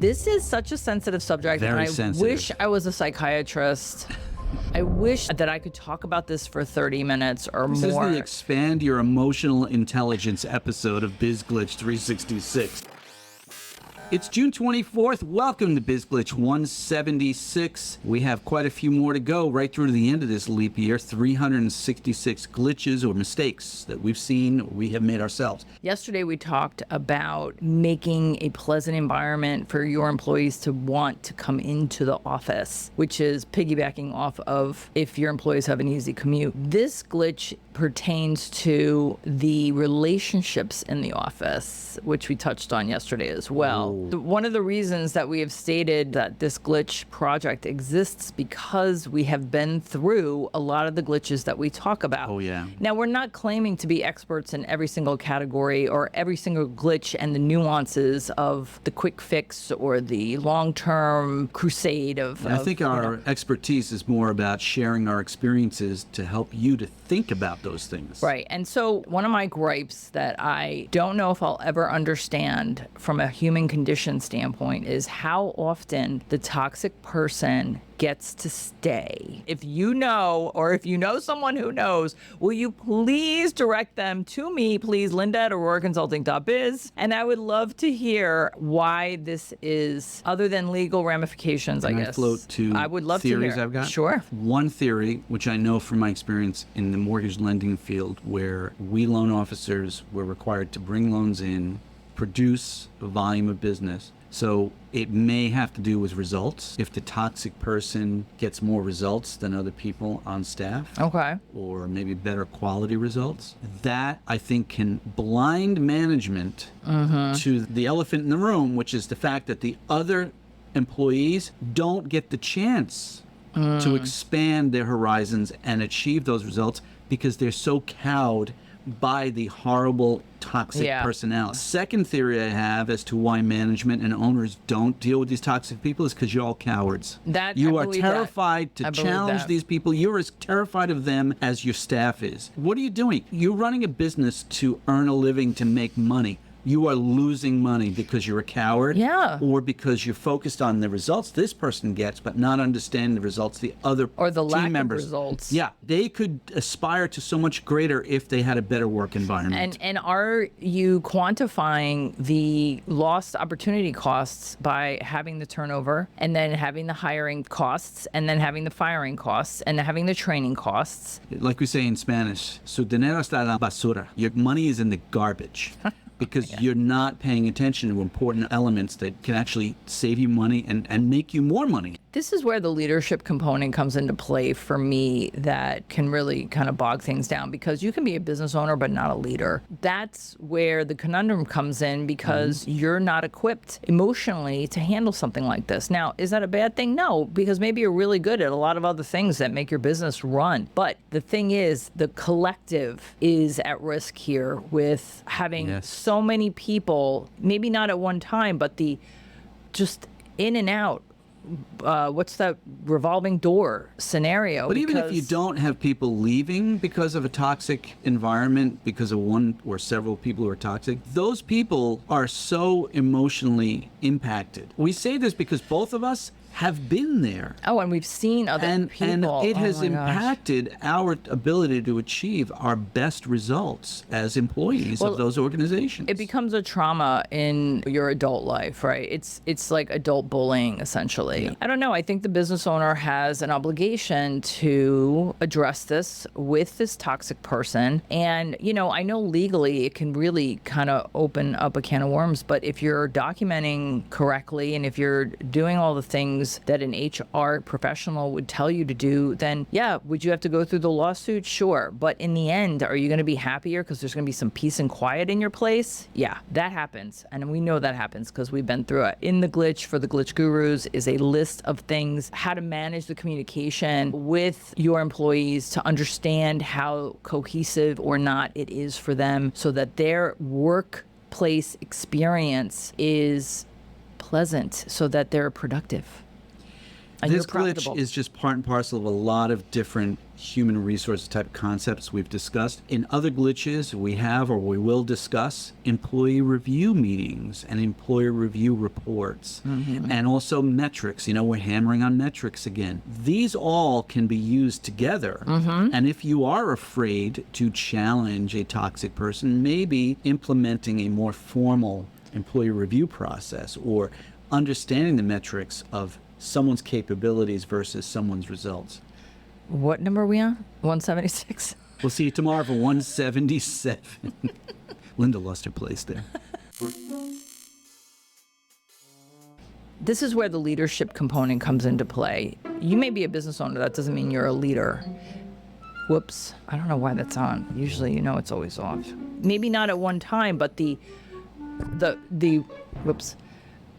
This is such a sensitive subject. Very and I sensitive. wish I was a psychiatrist. I wish that I could talk about this for 30 minutes or This more. is the Expand Your Emotional Intelligence episode of BizGlitch 366. It's June 24th. Welcome to BizGlitch 176. We have quite a few more to go right through to the end of this leap year. 366 glitches or mistakes that we've seen, we have made ourselves. Yesterday, we talked about making a pleasant environment for your employees to want to come into the office, which is piggybacking off of if your employees have an easy commute. This glitch pertains to the relationships in the office, which we touched on yesterday as well. One of the reasons that we have stated that this glitch project exists because we have been through a lot of the glitches that we talk about. Oh, yeah. Now, we're not claiming to be experts in every single category or every single glitch and the nuances of the quick fix or the long-term crusade of... I think our expertise is more about sharing our experiences to help you to think about those things. Right. And so one of my gripes that I don't know if I'll ever understand from a human condition standpoint is how often the toxic person gets to stay. If you know, or if you know someone who knows, will you please direct them to me, please, Linda@auroraconsulting.biz. And I would love to hear why this is, other than legal ramifications, Can I I guess. float to I would love theories to hear. I've got? Sure. One theory, which I know from my experience in the mortgage lending field, where we loan officers were required to bring loans in, produce a volume of business. So it may have to do with results. If the toxic person gets more results than other people on staff, Okay. or maybe better quality results, that I think can blind management to the elephant in the room, which is the fact that the other employees don't get the chance to expand their horizons and achieve those results because they're so cowed by the horrible toxic personality. Second theory I have as to why management and owners don't deal with these toxic people is because you're all cowards. You are terrified to challenge these people. You're as terrified of them as your staff is. What are you doing? You're running a business to earn a living, to make money. You are losing money because you're a coward, or because you're focused on the results this person gets, but not understanding the results the other or the team lack members. of results. Yeah, they could aspire to so much greater if they had a better work environment. And are you quantifying the lost opportunity costs by having the turnover and then having the hiring costs and then having the firing costs and having the training costs? Like we say in Spanish, su dinero está en la basura. Your money is in the garbage. Because you're not paying attention to important elements that can actually save you money and make you more money. This is where the leadership component comes into play for me that can really kind of bog things down, because you can be a business owner but not a leader. That's where the conundrum comes in, because you're not equipped emotionally to handle something like this. Now, is that a bad thing? No, because maybe you're really good at a lot of other things that make your business run. But the thing is, the collective is at risk here with having so many people, maybe not at one time, but the just in and out. What's that revolving door scenario? But even if you don't have people leaving because of a toxic environment, because of one or several people who are toxic, those people are so emotionally impacted. We say this because both of us have been there. Oh, and we've seen other people. And it has impacted our ability to achieve our best results as employees of those organizations. It becomes a trauma in your adult life, right? It's like adult bullying, essentially. I don't know. I think the business owner has an obligation to address this with this toxic person. And, you know, I know legally it can really kind of open up a can of worms, but if you're documenting correctly and if you're doing all the things that an HR professional would tell you to do, then yeah, would you have to go through the lawsuit? Sure. But in the end, are you going to be happier because there's going to be some peace and quiet in your place? Yeah, that happens. And we know that happens because we've been through it. In the glitch for the glitch gurus is a list of things, how to manage the communication with your employees to understand how cohesive or not it is for them so that their workplace experience is pleasant so that they're productive. And This you're profitable. glitch is just part and parcel of a lot of different human resource type concepts we've discussed. In other glitches, we have or we will discuss employee review meetings and employer review reports, and also metrics. We're hammering on metrics again. These all can be used together. And if you are afraid to challenge a toxic person, maybe implementing a more formal employee review process or understanding the metrics of someone's capabilities versus someone's results. What number are we on? 176? We'll see you tomorrow for 177. Linda lost her place there. This is where the leadership component comes into play. You may be a business owner. That doesn't mean you're a leader. Whoops. I don't know why that's on. Usually, it's always off. Maybe not at one time, but the